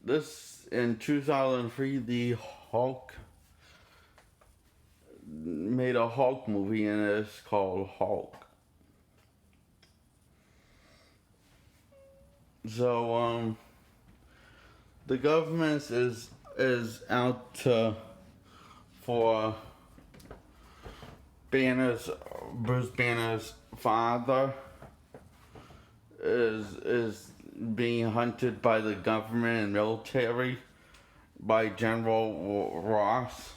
this in 2003, the Hulk made a Hulk movie, and it's called Hulk. So the government is out to for Banner's Bruce Banner's father is being hunted by the government and military by General Ross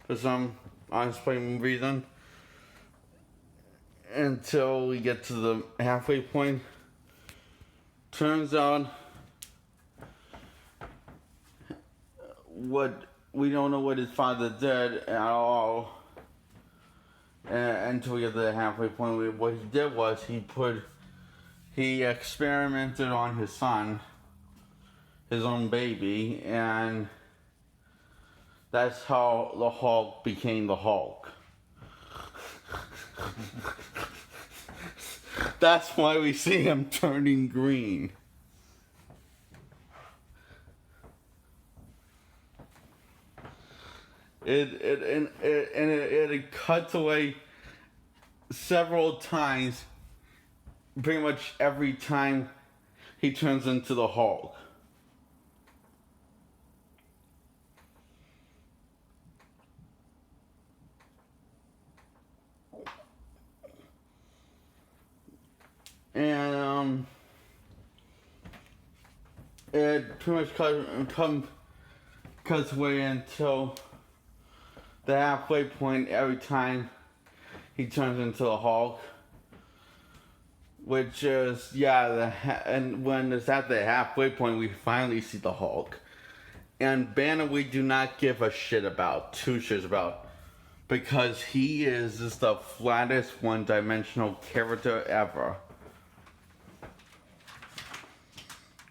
for some unexplained reason until we get to the halfway point. Turns out what we don't know what his father did at all until we get to the halfway point. What he did was he experimented on his son, his own baby, and that's how the Hulk became the Hulk. That's why we see him turning green. It cuts away several times, pretty much every time he turns into the Hulk. And it pretty much cuts away until the halfway point every time he turns into the Hulk. Which is, and when it's at the halfway point, we finally see the Hulk. And Banner, we do not give a shit about, two shits about, because he is just the flattest one-dimensional character ever.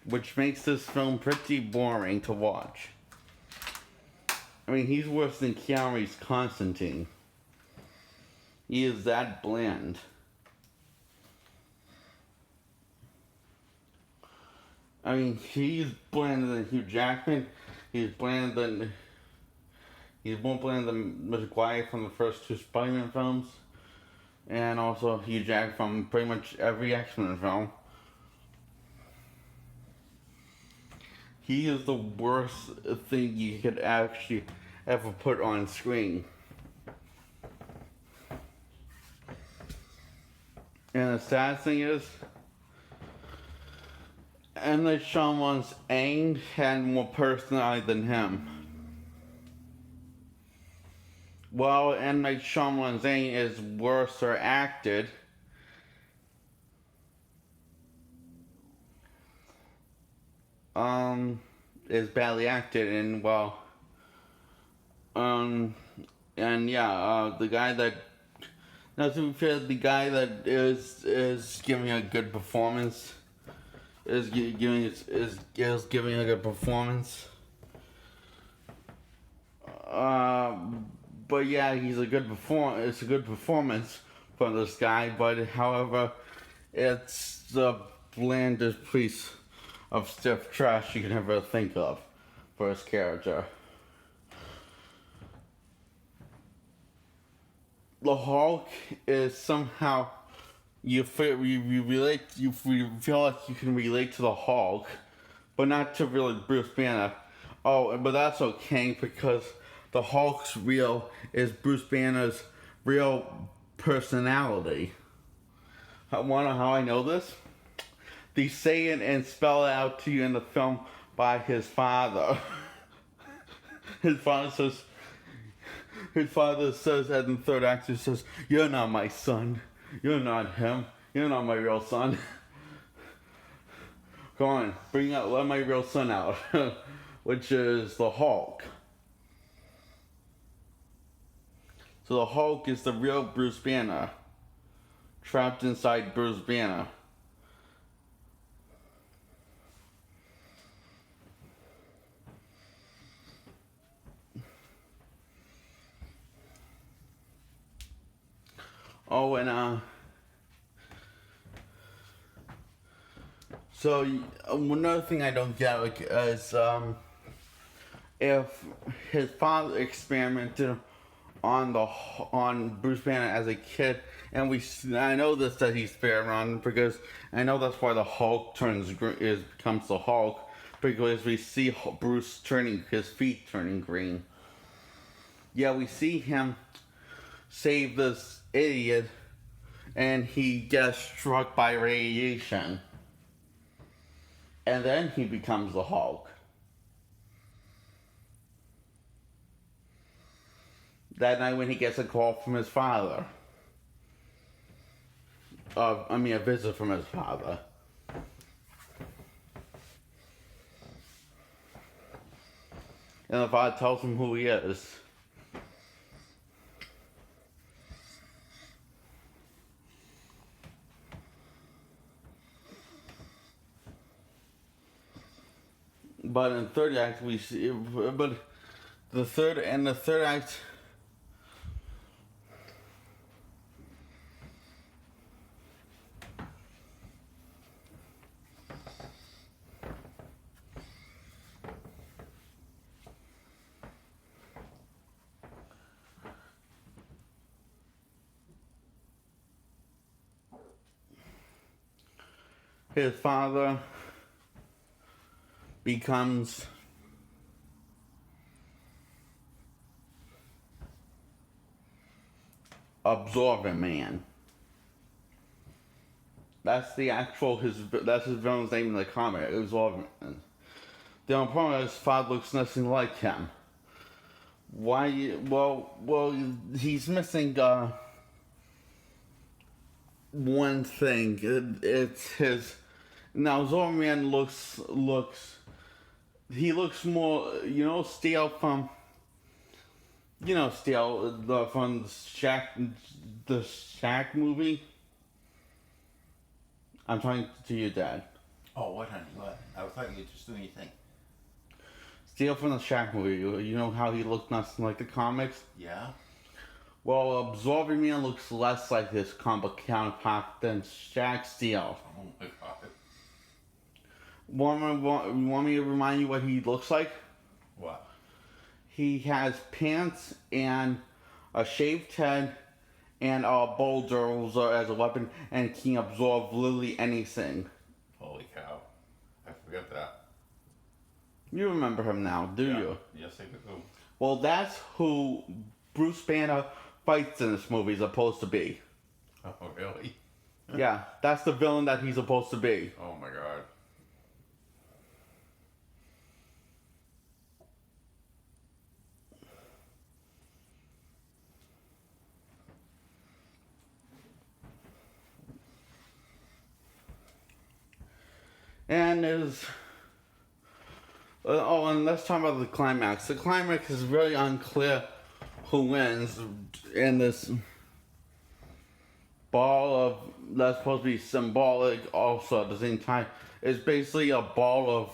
Which makes this film pretty boring to watch. I mean, he's worse than Keanu Reeves' Constantine. He is that bland. I mean, he's blander than Hugh Jackman. He's more bland than Maguire from the first two Spider-Man films. And also Hugh Jackman from pretty much every X-Men film. He is the worst thing you could actually ever put on screen. And the sad thing is, M. Night Shyamalan's Aang had more personality than him. While M. Night Shyamalan's Aang is worse or acted, is badly acted, and the guy that, now to be fair, the guy that is giving a good performance is giving a good performance. But yeah, it's a good performance from this guy. But however, it's the blandest piece of stiff trash you can ever think of for his character. The Hulk is somehow you feel like you can relate to the Hulk, but not to really Bruce Banner. Oh, but that's okay because the Hulk's is Bruce Banner's real personality. Wanna know how I know this? They say it and spell it out to you in the film by his father. His father says at the third act, he says, "You're not my son. You're not him. You're not my real son. Come on, let my real son out," which is the Hulk. So the Hulk is the real Bruce Banner, trapped inside Bruce Banner. Oh, and So another thing I don't get is if his father experimented on Bruce Banner as a kid, and I know this that he's fair on because I know that's why the Hulk becomes the Hulk, because we see Bruce turning his feet turning green. Yeah, we see him save this idiot, and he gets struck by radiation, and then he becomes the Hulk. That night when he gets a call from his father. A visit from his father. And the father tells him who he is. But in the third act, we see. But the third act. His father becomes Absorbent Man. That's that's his villain's name in the comic, Absorbent Man. The only problem is his father looks nothing like him. Why? Well, he's missing one thing. It's his. Now Zorman looks he looks more, Steel from Steel from the Shaq movie. I'm talking to you, Dad. Oh, what, honey? What? I was talking you just doing your thing. Steel from the Shaq movie. You know how he looked nothing like the comics? Yeah. Well, Absorbing Man looks less like his comic counterpart than Shaq Steel. Oh my god. Want me to remind you what he looks like? What? He has pants and a shaved head and a bulldozer as a weapon and can absorb literally anything. Holy cow. I forgot that. You remember him now, do you? Yes, I do. Well, that's who Bruce Banner fights in this movie is supposed to be. Oh, really? Yeah, that's the villain that he's supposed to be. Oh my god. And and let's talk about the climax. The climax is really unclear who wins in this ball of that's supposed to be symbolic also at the same time. It's basically a ball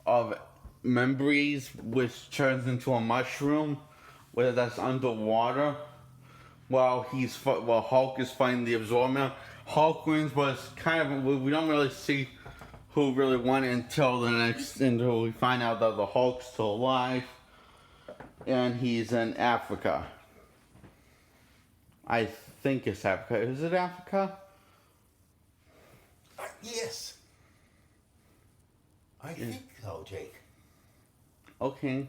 of memories which turns into a mushroom, whether that's underwater. While Hulk is fighting the Absorber. Hulk wins, but it's kind of we don't really see who really won until we find out that the Hulk's still alive, and he's in Africa. I think it's Africa. Is it Africa? Yes. I think so, Jake. Okay.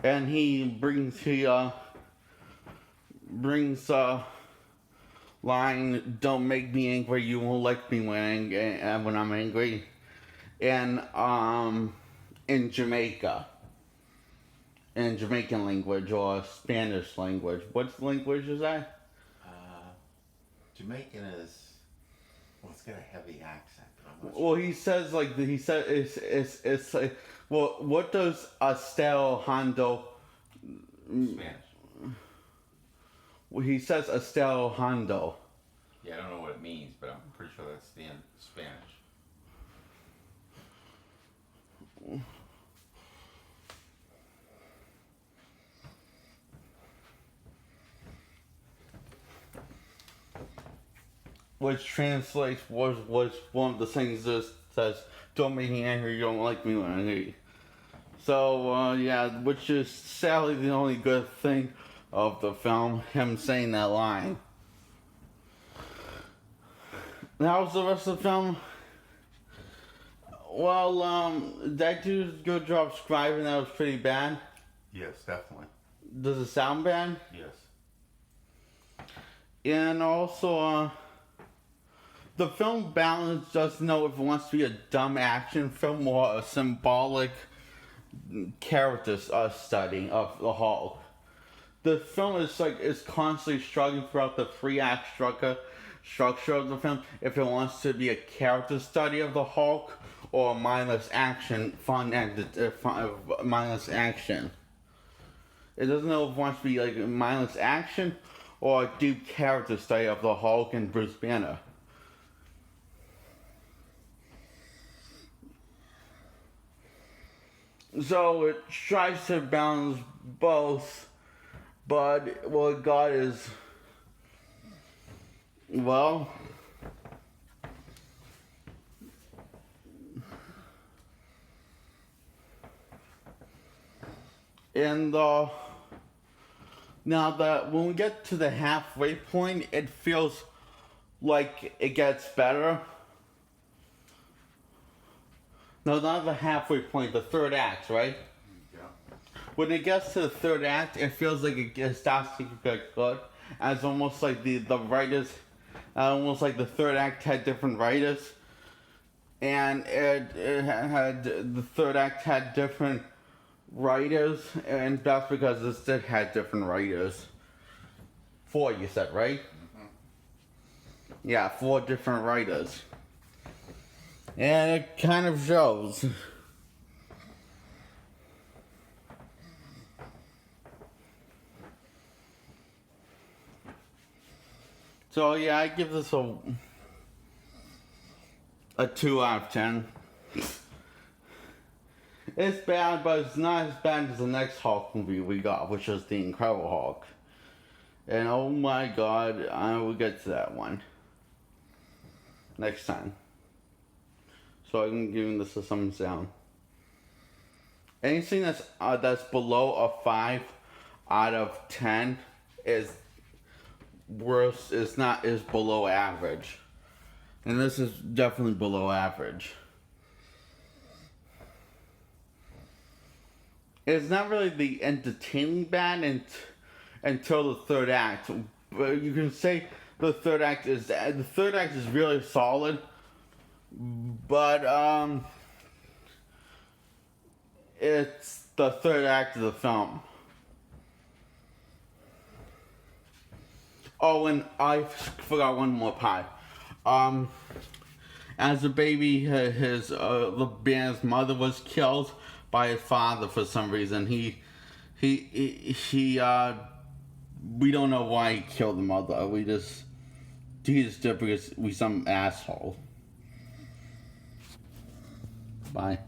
And he brings line, "Don't make me angry, you won't like me when I'm angry," and in Jamaica, in Jamaican language or Spanish language. What language is that? Jamaican is, well, it's got a heavy accent. Well, he says it's like, well, what does Estelle Hondo? Spanish. He says Estelle Hondo. Yeah, I don't know what it means, but I'm pretty sure that's the Spanish. Which translates was one of the things that says, "Don't make me angry, you don't like me when I'm angry." So yeah, which is sadly the only good thing of the film, him saying that line. That was the rest of the film. Well, that dude's good job scribing. That was pretty bad. Yes, definitely. Does it sound bad? Yes. And also, the film balance doesn't know if it wants to be a dumb action film or a symbolic character study of the Hulk. The film is constantly struggling throughout the 3-act structure of the film if it wants to be a character study of the Hulk or mindless action, mindless action. It doesn't know if it wants to be like mindless action or a deep character study of the Hulk and Bruce Banner. So it tries to balance both, but what God is, well, and now that when we get to the halfway point, it feels like it gets better. No, not the halfway point, the third act, right? Yeah. When it gets to the third act, it feels like it starts to get good. And it's almost like the writers, almost like the third act had different writers. And it had, the third act had different writers. And that's because this did have different writers. 4, you said, right? Mm-hmm. Yeah, 4 different writers. And it kind of shows. So yeah, I give this a 2 out of 10. It's bad, but it's not as bad as the next Hulk movie we got, which is The Incredible Hulk. And oh my god, I will get to that one next time. So I'm giving this a thumbs down. Anything that's below a 5 out of 10 is worse. Is below average, and this is definitely below average. It's not really the entertaining bad until the third act. But you can say the third act is really solid. But it's the third act of the film. Oh, and I forgot one more part. As a baby, the band's mother was killed by his father for some reason. We don't know why he killed the mother. He just did because we some asshole. Bye.